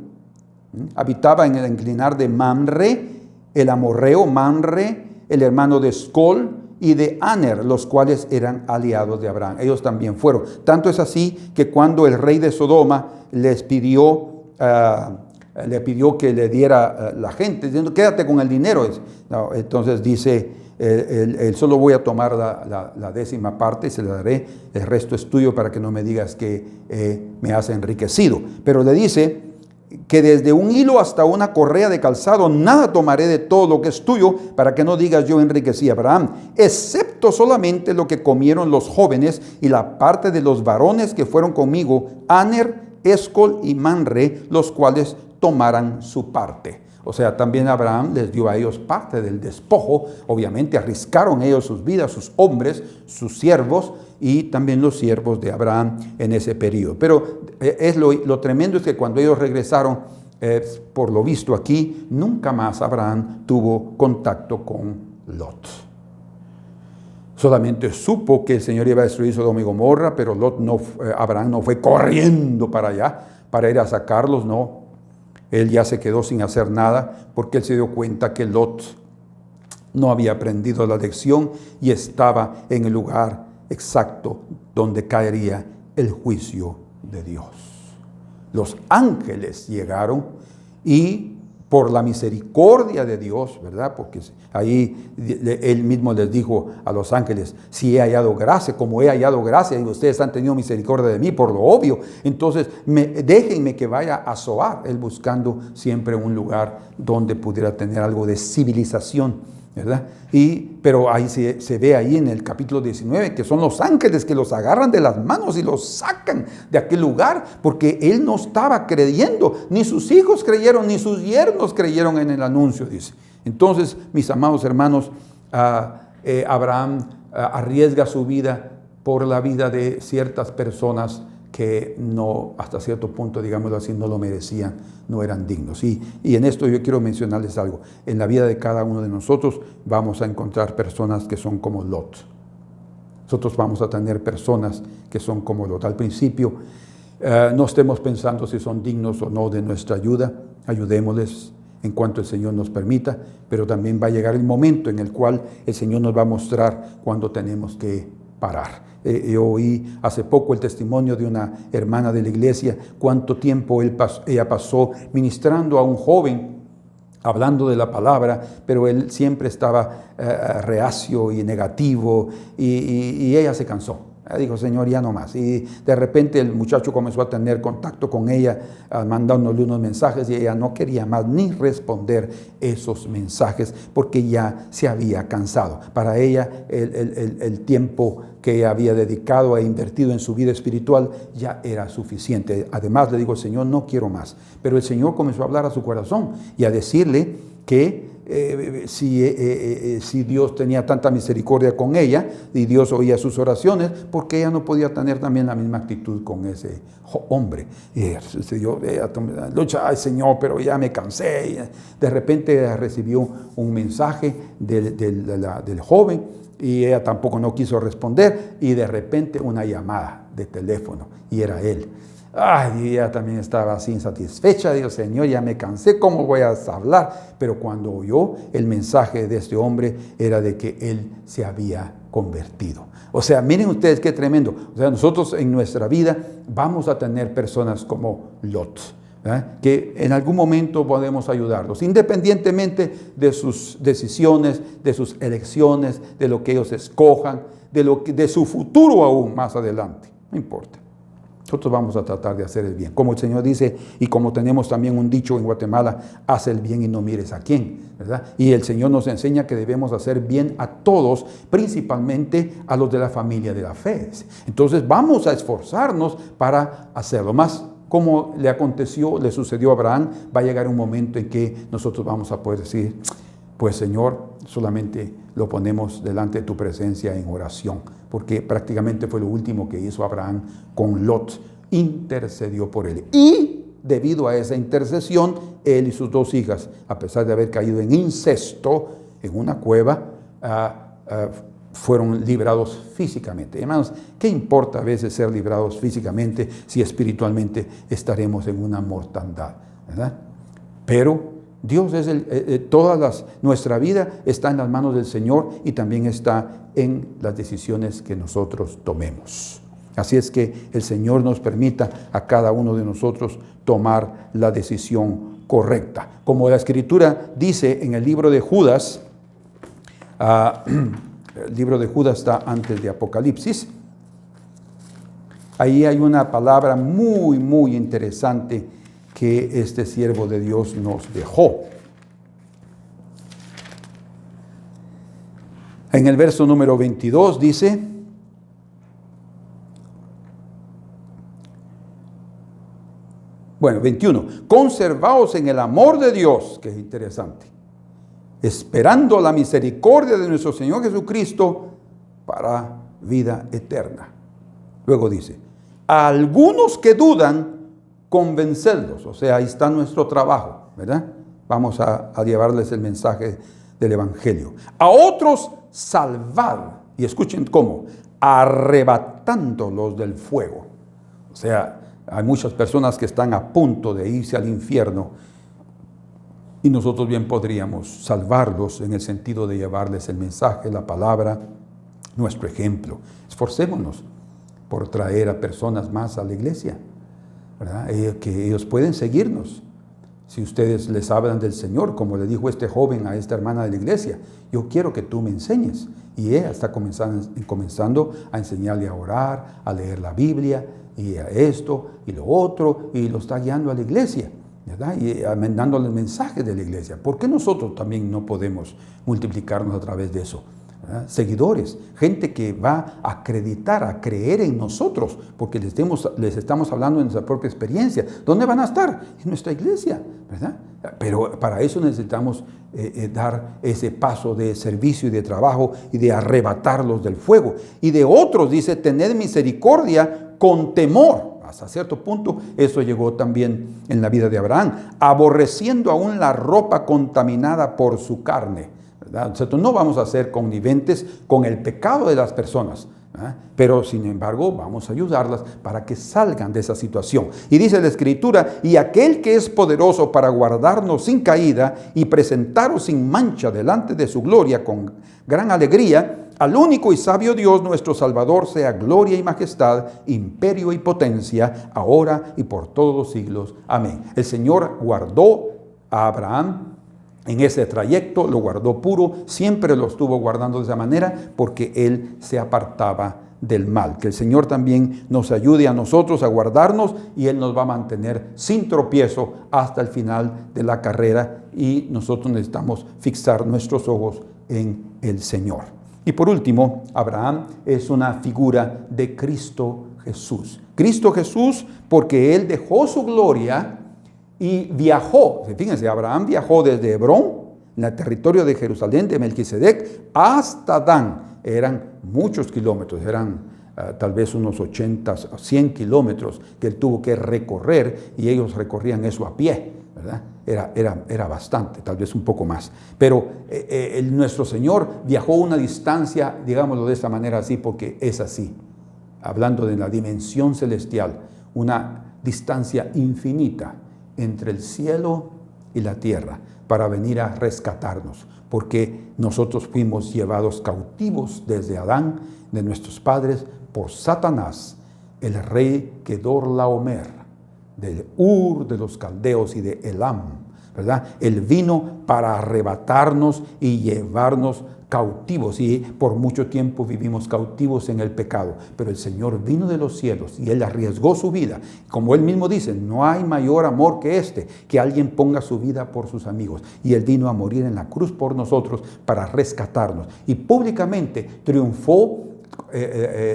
habitaba en el inclinar de Mamre, el amorreo Mamre, el hermano de Escol y de Aner, los cuales eran aliados de Abraham. Ellos también fueron. Tanto es así que cuando el rey de Sodoma le pidió que le diera la gente, diciendo, quédate con el dinero. No, entonces dice, él solo voy a tomar la décima parte y se la daré, el resto es tuyo para que no me digas que me has enriquecido. Pero le dice que desde un hilo hasta una correa de calzado, nada tomaré de todo lo que es tuyo, para que no digas yo enriquecí a Abraham, excepto solamente lo que comieron los jóvenes y la parte de los varones que fueron conmigo, Aner, Escol y Manre, los cuales tomaran su parte. O sea, también Abraham les dio a ellos parte del despojo. Obviamente arriesgaron ellos sus vidas, sus hombres, sus siervos y también los siervos de Abraham en ese periodo. Pero lo tremendo es que cuando ellos regresaron, por lo visto aquí, nunca más Abraham tuvo contacto con Lot. Solamente supo que el Señor iba a destruir Sodoma y Gomorra, pero Abraham no fue corriendo para allá para ir a sacarlos, no. Él ya se quedó sin hacer nada porque él se dio cuenta que Lot no había aprendido la lección y estaba en el lugar exacto donde caería el juicio de Dios. Los ángeles llegaron y por la misericordia de Dios, ¿verdad? Porque ahí él mismo les dijo a los ángeles, si he hallado gracia, como he hallado gracia, y ustedes han tenido misericordia de mí por lo obvio, entonces déjenme que vaya a Zoar, él buscando siempre un lugar donde pudiera tener algo de civilización, ¿verdad? Pero ahí se ve ahí en el capítulo 19 que son los ángeles que los agarran de las manos y los sacan de aquel lugar porque él no estaba creyendo, ni sus hijos creyeron, ni sus yernos creyeron en el anuncio, dice. Entonces, mis amados hermanos, Abraham arriesga su vida por la vida de ciertas personas que no, hasta cierto punto, digámoslo así, no lo merecían, no eran dignos. Y en esto yo quiero mencionarles algo. En la vida de cada uno de nosotros vamos a encontrar personas que son como Lot. Nosotros vamos a tener personas que son como Lot. Al principio, no estemos pensando si son dignos o no de nuestra ayuda. Ayudémosles en cuanto el Señor nos permita, pero también va a llegar el momento en el cual el Señor nos va a mostrar cuándo tenemos que parar. Yo oí hace poco el testimonio de una hermana de la iglesia, cuánto tiempo ella pasó ministrando a un joven, hablando de la palabra, pero él siempre estaba reacio y negativo y ella se cansó. Dijo, Señor, ya no más. Y de repente el muchacho comenzó a tener contacto con ella, mandándole unos mensajes y ella no quería más ni responder esos mensajes porque ya se había cansado. Para ella el tiempo que ella había dedicado e invertido en su vida espiritual ya era suficiente. Además le digo, Señor, no quiero más. Pero el Señor comenzó a hablar a su corazón y a decirle que si Dios tenía tanta misericordia con ella y Dios oía sus oraciones, porque ella no podía tener también la misma actitud con ese hombre. Y ella lucha, ay Señor, pero ya me cansé. Y de repente ella recibió un mensaje del joven y ella tampoco no quiso responder y de repente una llamada de teléfono y era él. Y ella también estaba así insatisfecha. Dijo, Señor, ya me cansé, ¿cómo voy a hablar? Pero cuando oyó el mensaje de este hombre era de que él se había convertido. O sea, miren ustedes qué tremendo. O sea, nosotros en nuestra vida vamos a tener personas como Lot, que en algún momento podemos ayudarlos, independientemente de sus decisiones, de sus elecciones, de lo que ellos escojan, de su futuro aún más adelante. No importa. Nosotros vamos a tratar de hacer el bien. Como el Señor dice, y como tenemos también un dicho en Guatemala, haz el bien y no mires a quién, ¿verdad? Y el Señor nos enseña que debemos hacer bien a todos, principalmente a los de la familia de la fe. Entonces vamos a esforzarnos para hacerlo. Más como le sucedió a Abraham, va a llegar un momento en que nosotros vamos a poder decir, Pues Señor, solamente lo ponemos delante de tu presencia en oración, porque prácticamente fue lo último que hizo Abraham con Lot, intercedió por él. Y debido a esa intercesión, él y sus 2 hijas, a pesar de haber caído en incesto en una cueva, fueron librados físicamente. Hermanos, ¿qué importa a veces ser librados físicamente si espiritualmente estaremos en una mortandad? ¿Verdad? Pero Dios es nuestra vida está en las manos del Señor y también está en las decisiones que nosotros tomemos. Así es que el Señor nos permita a cada uno de nosotros tomar la decisión correcta. Como la Escritura dice en el libro de Judas, el libro de Judas está antes de Apocalipsis. Ahí hay una palabra muy, muy interesante que este siervo de Dios nos dejó. En el verso número 22 dice: bueno, 21. Conservaos en el amor de Dios, que es interesante, esperando la misericordia de nuestro Señor Jesucristo para vida eterna. Luego dice: a algunos que dudan, convencerlos. O sea, ahí está nuestro trabajo, ¿verdad? Vamos a llevarles el mensaje del Evangelio. A otros, salvad. Y escuchen cómo: arrebatándolos del fuego. O sea, hay muchas personas que están a punto de irse al infierno y nosotros bien podríamos salvarlos en el sentido de llevarles el mensaje, la palabra, nuestro ejemplo. Esforcémonos por traer a personas más a la iglesia, ¿verdad? Que ellos pueden seguirnos. Si ustedes les hablan del Señor, como le dijo este joven a esta hermana de la iglesia: yo quiero que tú me enseñes. Y ella está comenzando a enseñarle a orar, a leer la Biblia, y a esto y lo otro, y lo está guiando a la iglesia, ¿verdad? Y dándole el mensaje de la iglesia. ¿Por qué nosotros también no podemos multiplicarnos a través de eso? ¿Verdad? Seguidores, gente que va a acreditar, a creer en nosotros, porque les estamos hablando de nuestra propia experiencia. ¿Dónde van a estar? En nuestra iglesia, ¿verdad? Pero para eso necesitamos dar ese paso de servicio y de trabajo y de arrebatarlos del fuego. Y de otros dice: tened misericordia con temor. Hasta cierto punto eso llegó también en la vida de Abraham, aborreciendo aún la ropa contaminada por su carne, ¿verdad? Nosotros no vamos a ser conniventes con el pecado de las personas, ¿verdad? Pero sin embargo vamos a ayudarlas para que salgan de esa situación. Y dice la Escritura: y aquel que es poderoso para guardarnos sin caída y presentaros sin mancha delante de su gloria con gran alegría, al único y sabio Dios nuestro Salvador sea gloria y majestad, imperio y potencia, ahora y por todos los siglos. Amén. El Señor guardó a Abraham en ese trayecto, lo guardó puro, siempre lo estuvo guardando de esa manera porque él se apartaba del mal. Que el Señor también nos ayude a nosotros a guardarnos y Él nos va a mantener sin tropiezo hasta el final de la carrera, y nosotros necesitamos fixar nuestros ojos en el Señor. Y por último, Abraham es una figura de Cristo Jesús. Cristo Jesús, porque Él dejó su gloria y viajó. Fíjense, Abraham viajó desde Hebrón, en el territorio de Jerusalén, de Melquisedec, hasta Dan. Eran muchos kilómetros, eran tal vez unos 80 o 100 kilómetros que él tuvo que recorrer, y ellos recorrían eso a pie, ¿verdad? Era bastante, tal vez un poco más. Pero nuestro Señor viajó una distancia, digámoslo de esta manera así, porque es así, hablando de la dimensión celestial, una distancia infinita entre el cielo y la tierra, para venir a rescatarnos, porque nosotros fuimos llevados cautivos desde Adán, de nuestros padres, por Satanás, el rey Kedorlaomer, de Ur, de los caldeos y de Elam, ¿verdad? Él vino para arrebatarnos y llevarnos cautivos, y por mucho tiempo vivimos cautivos en el pecado, pero el Señor vino de los cielos y Él arriesgó su vida. Como Él mismo dice: no hay mayor amor que este, que alguien ponga su vida por sus amigos, y Él vino a morir en la cruz por nosotros para rescatarnos, y públicamente triunfó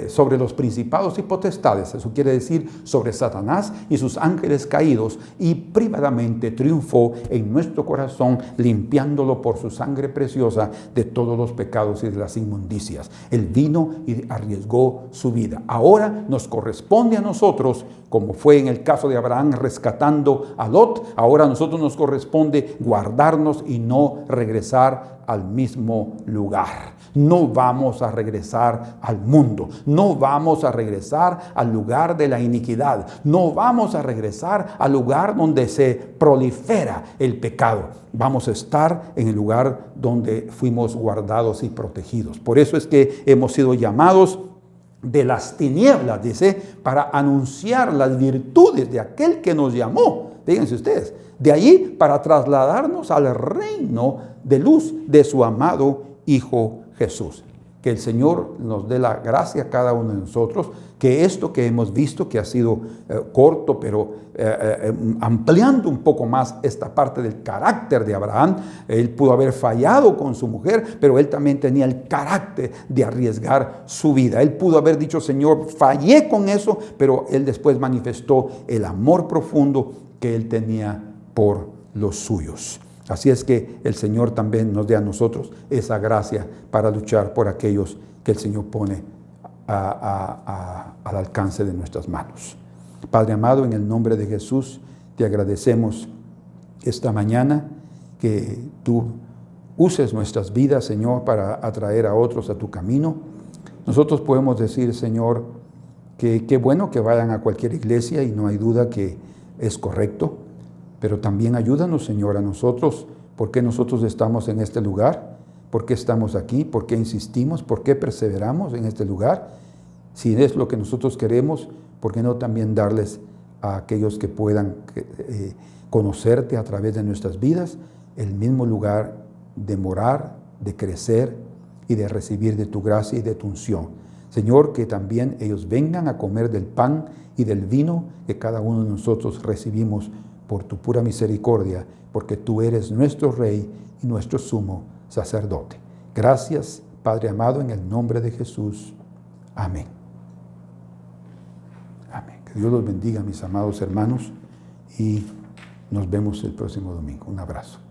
sobre los principados y potestades, eso quiere decir sobre Satanás y sus ángeles caídos, y privadamente triunfó en nuestro corazón, limpiándolo por su sangre preciosa de todos los pecados y de las inmundicias. Él vino y arriesgó su vida. Ahora nos corresponde a nosotros, como fue en el caso de Abraham rescatando a Lot, ahora a nosotros nos corresponde guardarnos y no regresar al mismo lugar. No vamos a regresar al mundo, no vamos a regresar al lugar de la iniquidad, no vamos a regresar al lugar donde se prolifera el pecado. Vamos a estar en el lugar donde fuimos guardados y protegidos. Por eso es que hemos sido llamados de las tinieblas, dice, para anunciar las virtudes de aquel que nos llamó. Fíjense ustedes, de allí para trasladarnos al reino de luz de su amado Hijo Jesús. Que el Señor nos dé la gracia a cada uno de nosotros, que esto que hemos visto, que ha sido corto, pero ampliando un poco más esta parte del carácter de Abraham. Él pudo haber fallado con su mujer, pero él también tenía el carácter de arriesgar su vida. Él pudo haber dicho: Señor, fallé con eso, pero él después manifestó el amor profundo que él tenía por los suyos. Así es que el Señor también nos dé a nosotros esa gracia para luchar por aquellos que el Señor pone al alcance de nuestras manos. Padre amado, en el nombre de Jesús, te agradecemos esta mañana que tú uses nuestras vidas, Señor, para atraer a otros a tu camino. Nosotros podemos decir, Señor, que qué bueno que vayan a cualquier iglesia, y no hay duda que es correcto. Pero también ayúdanos, Señor, a nosotros. ¿Por qué nosotros estamos en este lugar? ¿Por qué estamos aquí? ¿Por qué insistimos? ¿Por qué perseveramos en este lugar? Si es lo que nosotros queremos, ¿por qué no también darles a aquellos que puedan conocerte a través de nuestras vidas el mismo lugar de morar, de crecer y de recibir de tu gracia y de tu unción? Señor, que también ellos vengan a comer del pan y del vino que cada uno de nosotros recibimos por tu pura misericordia, porque tú eres nuestro Rey y nuestro sumo sacerdote. Gracias, Padre amado, en el nombre de Jesús. Amén. Amén. Que Dios los bendiga, mis amados hermanos, y nos vemos el próximo domingo. Un abrazo.